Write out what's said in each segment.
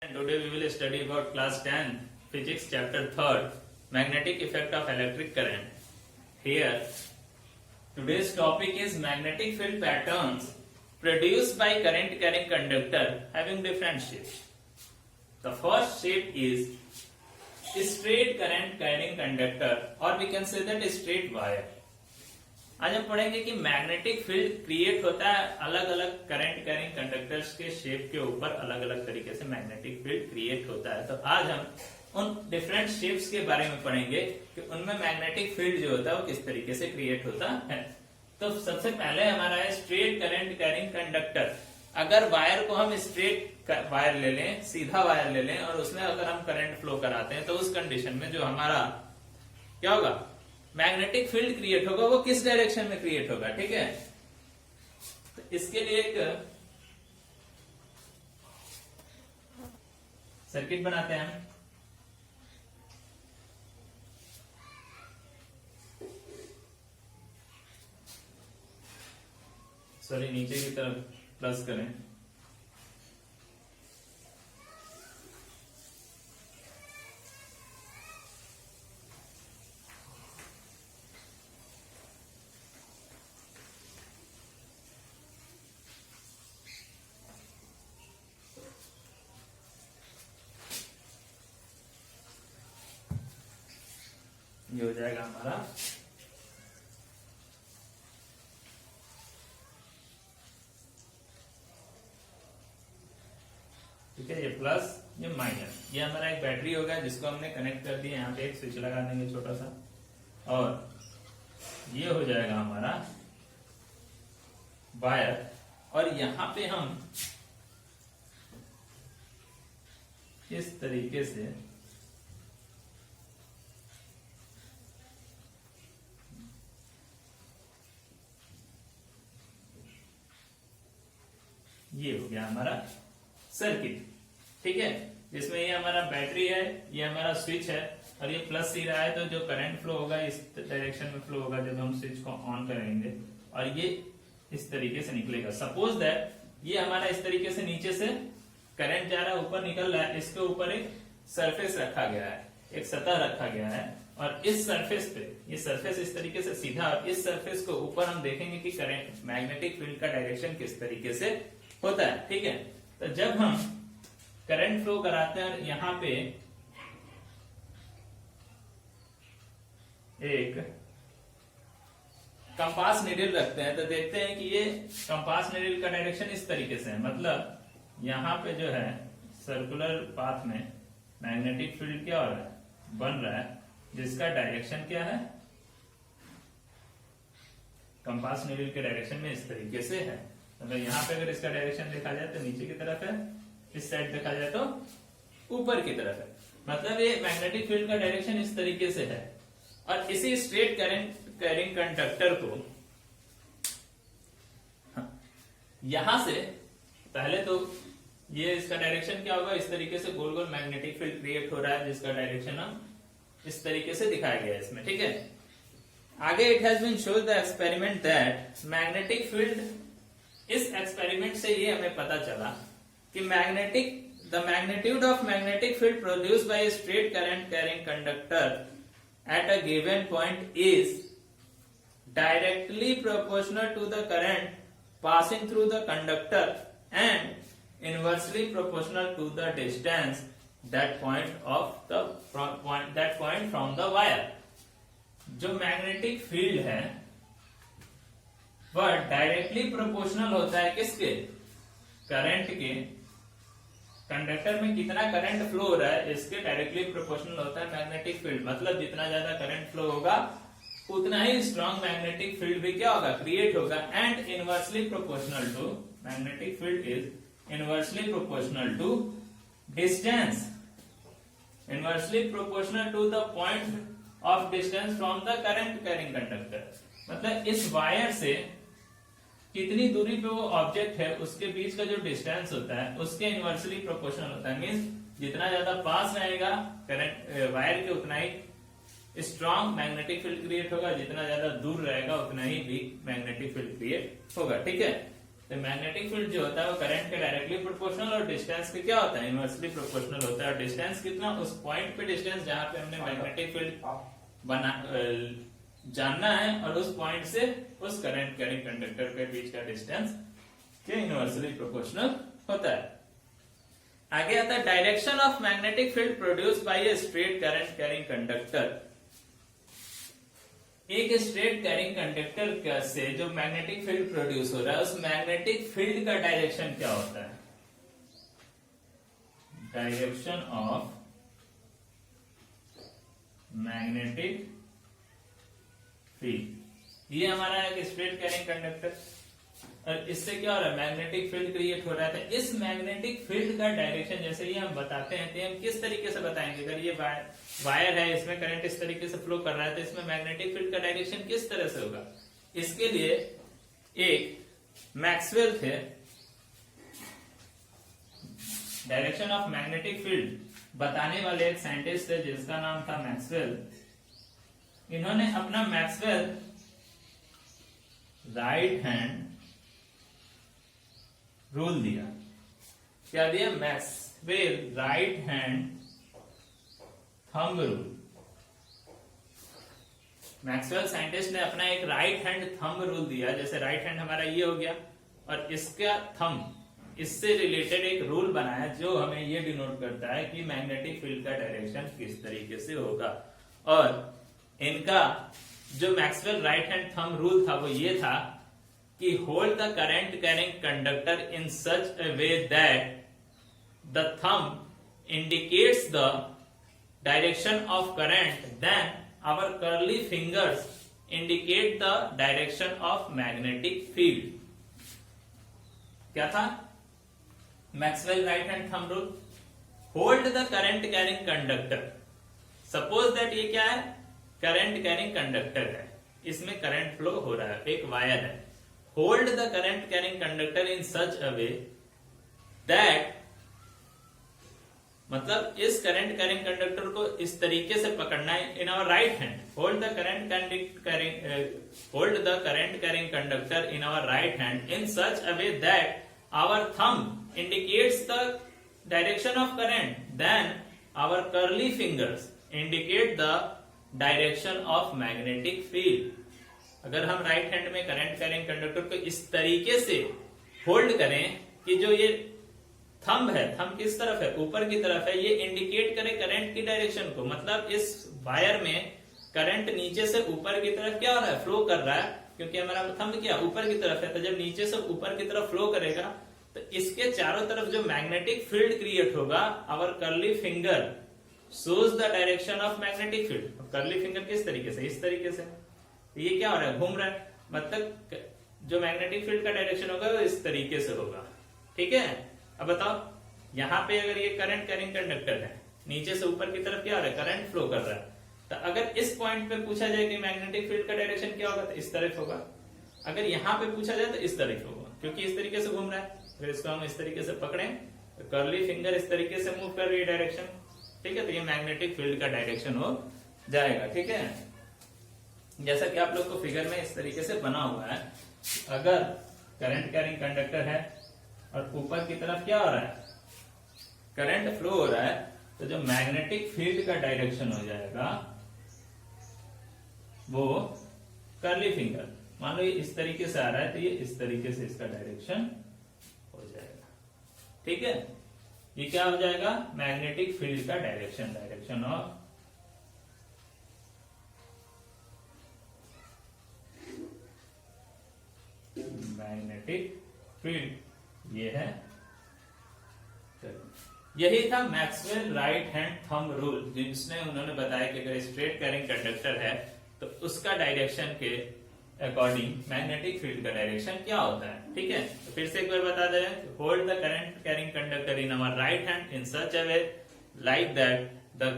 Today we will study about class 10 physics chapter 3rd magnetic effect of electric current. Here today's topic is magnetic field patterns produced by current carrying conductor having different shapes. The first shape is straight current carrying conductor or we can say that straight wire. आज हम पढ़ेंगे कि magnetic field create होता है अलग अलग current carrying conductors के shape के ऊपर अलग अलग तरीके से मैग्नेटिक फील्ड क्रिएट होता है। तो आज हम उन डिफरेंट शेप्स के बारे में पढ़ेंगे कि उनमें मैग्नेटिक फील्ड जो होता है वो किस तरीके से क्रिएट होता है। तो सबसे पहले हमारा है स्ट्रेट करंट कैरिंग कंडक्टर। अगर वायर को हम स्ट्रेट वायर ले लें, सीधा वायर ले लें और उसमें अगर हम करंट फ्लो कराते हैं तो उस कंडीशन में जो हमारा क्या होगा, मैग्नेटिक फील्ड क्रिएट होगा, वो किस डायरेक्शन में क्रिएट होगा। ठीक है, तो इसके लिए एक सर्किट बनाते हैं हम। सॉरी, नीचे की तरफ प्लस करें। ये हो जाएगा हमारा ठीक है, ये प्लस ये माइनस। ये हमारा एक बैटरी होगा जिसको हमने कनेक्ट कर दिया। यहाँ पे एक स्विच लगा देंगे छोटा सा और ये हो जाएगा हमारा वायर। और यहाँ पे हम इस तरीके से ये हो गया हमारा सर्किट। ठीक है, जिसमें ये हमारा बैटरी है, ये हमारा स्विच है और ये प्लस सी रहा है, तो जो करंट फ्लो होगा इस डायरेक्शन में फ्लो होगा जब हम स्विच को ऑन करेंगे और ये इस तरीके से निकलेगा। सपोज दैट ये हमारा इस तरीके से नीचे से करंट जा रहा है, ऊपर निकल रहा है, इसके ऊपर एक सरफेस रखा गया है, एक सतह रखा गया है और इस सरफेस पे ये सरफेस इस तरीके से सीधा, और इस सरफेस को ऊपर हम देखेंगे कि करंट मैग्नेटिक फील्ड का डायरेक्शन किस तरीके से होता है। ठीक है, तो जब हम करंट फ्लो कराते हैं और यहाँ पे एक कंपास नीडल रखते हैं तो देखते हैं कि ये कंपास नीडल का डायरेक्शन इस तरीके से है। मतलब यहाँ पे जो है सर्कुलर पाथ में मैग्नेटिक फील्ड क्या हो रहा है, बन रहा है, जिसका डायरेक्शन क्या है, कंपास नीडल के डायरेक्शन में इस तरीके से है। मतलब यहाँ पे अगर इसका डायरेक्शन देखा जाए तो नीचे की तरफ है, इस साइड देखा जाए तो ऊपर की तरफ है। मतलब ये मैग्नेटिक फील्ड का डायरेक्शन इस तरीके से है। और इसी स्ट्रेट करंट कैरिंग कंडक्टर को यहां से पहले तो ये इसका डायरेक्शन क्या होगा, इस तरीके से गोल गोल मैग्नेटिक फील्ड क्रिएट हो रहा है जिसका डायरेक्शन हम इस तरीके से दिखाया गया है इसमें। ठीक है, आगे it has been shown the experiment that magnetic field, इस एक्सपेरिमेंट से ये हमें पता चला कि the magnitude of magnetic field produced by straight current carrying conductor at a given point is directly proportional to the current passing through the conductor and inversely proportional to the distance that point from the wire. जो magnetic field है वह directly proportional होता है किसके, current के, conductor में कितना current flow हो रहा है इसके डायरेक्टली प्रोपोर्शनल होता है मैग्नेटिक फील्ड। मतलब जितना ज्यादा करंट फ्लो होगा उतना ही स्ट्रॉन्ग मैग्नेटिक फील्ड भी क्या होगा, क्रिएट होगा। And inversely proportional to, magnetic field is inversely proportional to distance, inversely proportional to the point of distance from the current carrying conductor. मतलब इस वायर से कितनी दूरी पे वो ऑब्जेक्ट है उसके बीच का जो डिस्टेंस होता है उसके इनवर्सली प्रोपोर्शनल होता है। मींस जितना ज्यादा पास रहेगा करंट वायर के उतना ही स्ट्रॉन्ग मैग्नेटिक फील्ड क्रिएट होगा, जितना ज्यादा दूर रहेगा उतना ही वीक मैग्नेटिक फील्ड क्रिएट होगा। ठीक है, तो मैग्नेटिक फील्ड जो होता है वो करंट के डायरेक्टली प्रोपोर्शनल और डिस्टेंस के क्या होता है, इनवर्सली प्रोपोर्शनल होता है। और डिस्टेंस कितना, उस पॉइंट पे डिस्टेंस जहां पे हमने मैग्नेटिक फील्ड बना जानना है, और उस पॉइंट से उस करंट कैरिंग कंडक्टर के बीच का डिस्टेंस के इनवर्सली प्रोपोर्शनल होता है। आगे आता है direction of magnetic field produced bye a straight current carrying conductor. एक स्ट्रेट कैरिंग कंडक्टर से जो मैग्नेटिक फील्ड प्रोड्यूस हो रहा है, उस मैग्नेटिक फील्ड का डायरेक्शन क्या होता है, डायरेक्शन ऑफ मैग्नेटिक फील्ड। ये हमारा एक स्ट्रेट कैरिंग कंडक्टर, और इससे क्या हो रहा है, मैग्नेटिक फील्ड क्रिएट हो रहा है। इस मैग्नेटिक फील्ड का डायरेक्शन जैसे ही हम बताते हैं, तो हम किस तरीके से बताएंगे, अगर ये वायर है, इसमें करंट इस तरीके से फ्लो कर रहा है, तो इसमें मैग्नेटिक फील्ड का डायरेक्शन किस तरह से होगा। इसके लिए एक मैक्सवेल थे, डायरेक्शन ऑफ मैग्नेटिक फील्ड बताने वाले एक साइंटिस्ट थे जिसका नाम था मैक्सवेल। इन्होंने अपना मैक्सवेल राइट हैंड रूल दिया। क्या दिया, Maxwell right hand thumb rule. Maxwell scientist ने अपना एक राइट हैंड थंब रूल दिया। जैसे राइट हैंड हमारा ये हो गया, और इसका थंब, इससे रिलेटेड एक रूल बनाया जो हमें ये डिनोट करता है कि मैग्नेटिक फील्ड का डायरेक्शन किस तरीके से होगा। और इनका जो Maxwell right hand thumb rule था वो ये था कि hold the current carrying conductor in such a way that the thumb indicates the direction of current, then our curly fingers indicate the direction of magnetic field. क्या था, Maxwell right hand thumb rule, hold the current carrying conductor. Suppose that ये क्या है, current carrying conductor है, इसमें current flow हो रहा है, एक वायर है। Hold the current carrying conductor in such a way that, मतलब इस करंट कैरिंग कंडक्टर को इस तरीके से पकड़ना है in our right hand. Hold the current carrying conductor in our right hand in such a way that our thumb indicates the direction of current, then our curly fingers indicate the direction of magnetic field. अगर हम right hand में current carrying conductor को इस तरीके से hold करें कि जो ये थंब है, थंब किस तरफ है, ऊपर की तरफ है, ये इंडिकेट करे करंट की डायरेक्शन को। मतलब इस वायर में करंट नीचे से ऊपर की तरफ क्या हो रहा है, फ्लो कर रहा है, क्योंकि हमारा थंब क्या ऊपर की तरफ है। तो जब नीचे से ऊपर की तरफ फ्लो करेगा तो इसके चारों तरफ जो मैग्नेटिक फील्ड क्रिएट होगा, our curly finger shows the direction of magnetic field। Curly finger किस तरीके से, इस तरीके से, तो ये क्या हो रहा है, घूम रहा है, मतलब जो मैग्नेटिक फील्ड का डायरेक्शन होगा वो इस तरीके से होगा। ठीक है, अब बताओ यहाँ पे अगर ये करंट कैरिंग कंडक्टर है, नीचे से ऊपर की तरफ क्या हो रहा है, करंट फ्लो कर रहा है, तो अगर इस पॉइंट पे पूछा जाए कि मैग्नेटिक फील्ड का डायरेक्शन क्या होगा, तो इस तरफ होगा। अगर यहाँ पे पूछा जाए तो इस तरफ होगा, क्योंकि इस तरीके से घूम रहा है। अगर इसको हम इस तरीके से पकड़ें तो कर्ली फिंगर इस तरीके से मूव कर रही है डायरेक्शन, ठीक है, तो ये मैग्नेटिक फील्ड का डायरेक्शन हो जाएगा। ठीक है, जैसा कि आप लोग को फिगर में इस तरीके से बना हुआ है, अगर करंट कैरिंग कंडक्टर है और ऊपर की तरफ क्या हो रहा है, करंट फ्लो हो रहा है, तो जो मैग्नेटिक फील्ड का डायरेक्शन हो जाएगा वो कर्ली फिंगर, मान लो ये इस तरीके से आ रहा है तो ये इस तरीके से इसका डायरेक्शन हो जाएगा। ठीक है, ये क्या हो जाएगा, मैग्नेटिक फील्ड का direction, direction of magnetic field, ये है। यही था Maxwell right hand thumb rule, जिसने उन्होंने बताया कि अगर स्ट्रेट कैरिंग कंडक्टर है तो उसका डायरेक्शन के अकॉर्डिंग मैग्नेटिक फील्ड का डायरेक्शन क्या होता है। ठीक है, तो फिर से एक बार बता दे रहे हैं, hold the current carrying conductor in our right hand in such a way like that the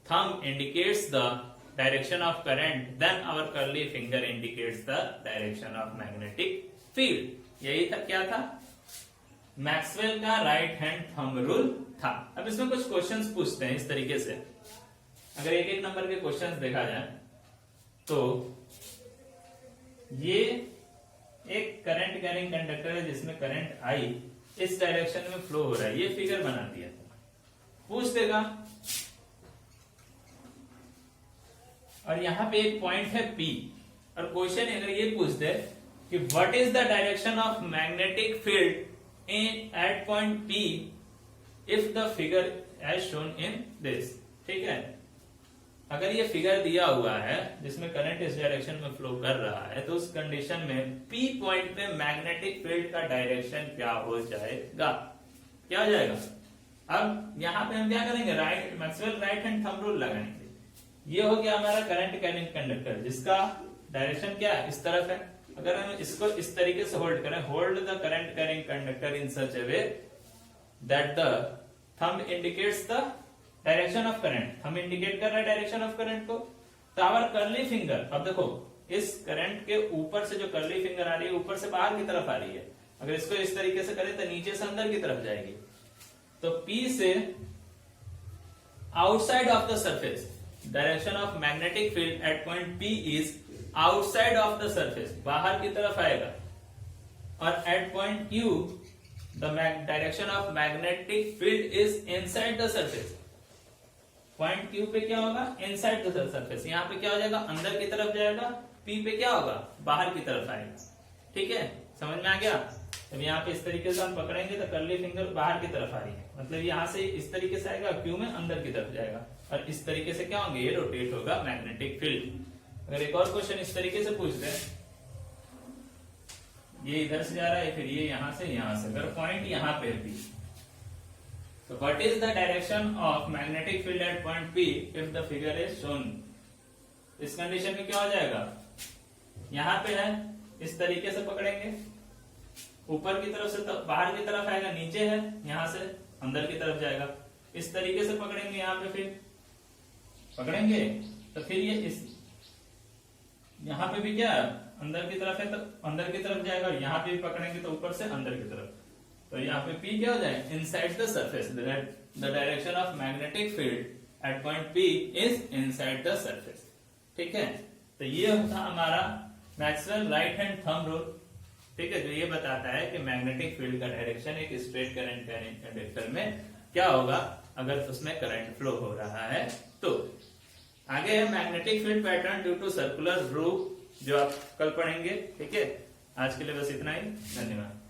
thumb indicates the direction of current, then our curly finger indicates the direction of magnetic field. यही था, क्या था, Maxwell का right hand thumb rule था। अब इसमें कुछ questions पूछते हैं इस तरीके से, अगर एक एक नंबर के क्वेश्चंस देखा जाए तो ये एक करंट कैरिंग कंडक्टर है जिसमें करंट आई इस डायरेक्शन में फ्लो हो रहा है, ये फिगर बना दिया, पूछ देगा। और यहाँ पे एक पॉइंट है P, और क्वेश्चन अगर ये पूछ दे कि what is the direction of magnetic field in at point P if the figure as shown in this, ठीक है। अगर ये फिगर दिया हुआ है जिसमें करंट इस डायरेक्शन में फ्लो कर रहा है, तो उस कंडीशन में P पॉइंट पे मैग्नेटिक फील्ड का डायरेक्शन क्या हो जाएगा, क्या हो जाएगा। अब यहाँ पे हम क्या करेंगे, right Maxwell right hand thumb rule लगाएंगे। ये हो गया हमारा करंट कैरिंग कंडक्टर जिसका डायरेक्शन क्या है, इस तरफ है। अगर हम इसको इस तरीके से होल्ड करें, hold the current carrying conductor in such A way that the thumb indicates the direction of current, हम इंडिकेट कर रहे हैं डायरेक्शन ऑफ करंट को। तो आवर कर्ली फिंगर, अब देखो इस करंट के ऊपर से जो कर्ली फिंगर आ रही है ऊपर से बाहर की तरफ आ रही है, अगर इसको इस तरीके से करें तो नीचे से अंदर की तरफ जाएगी। तो P से outside of the surface, direction of magnetic field at point P is outside of the surface, बाहर की तरफ आएगा। और at point Q the direction of magnetic field is inside the surface. Point Q पे क्या होगा, inside the surface, यहाँ पे क्या हो जाएगा, अंदर की तरफ जाएगा। P पे क्या होगा, बाहर की तरफ आएगा। ठीक है, समझ में आ गया। अब यहाँ पे इस तरीके से हम पकड़ेंगे तो कर्ली फिंगर बाहर की तरफ आ रही है, मतलब यहाँ से इस तरीके से आएगा, Q में अंदर की तरफ जाएगा, और इस तरीके से क्या होंगे, ये रोटेट होगा मैग्नेटिक फील्ड। अगर एक और क्वेश्चन इस तरीके से पूछ दे, ये इधर से जा रहा है, फिर ये यहाँ से, अगर पॉइंट यहाँ पे भी, so what is the direction of magnetic field at point P if the figure is shown? इस कंडीशन में क्या हो जाएगा, यहाँ पे है, इस तरीके से पकड़ेंगे, ऊपर की तरफ से तो बाहर की तरफ आएगा, नीचे है यहाँ से अंदर की तरफ जाएगा। इस तरीके से पकड़ेंगे, यहाँ पे फिर पकड़ेंगे तो फिर ये इस यहाँ पे भी क्या है, अंदर की तरफ है तो अंदर की तरफ जाएगा, और यहाँ पे भी पकड़ेंगे तो ऊपर से अंदर की तरफ। तो यहाँ पे P क्या हो जाए, inside the surface, the direction of magnetic field at point P is inside the surface. ठीक है, तो ये था हमारा Maxwell right hand thumb rule. ठीक है, जो ये बताता है कि मैग्नेटिक फील्ड का डायरेक्शन एक स्ट्रेट करंट कंडक्टर में क्या होगा अगर उसमें करंट फ्लो हो रहा है। तो आगे है magnetic field pattern due to circular groove, जो आप कल पढ़ेंगे। ठीक है, आज के लिए बस इतना ही, धन्यवाद।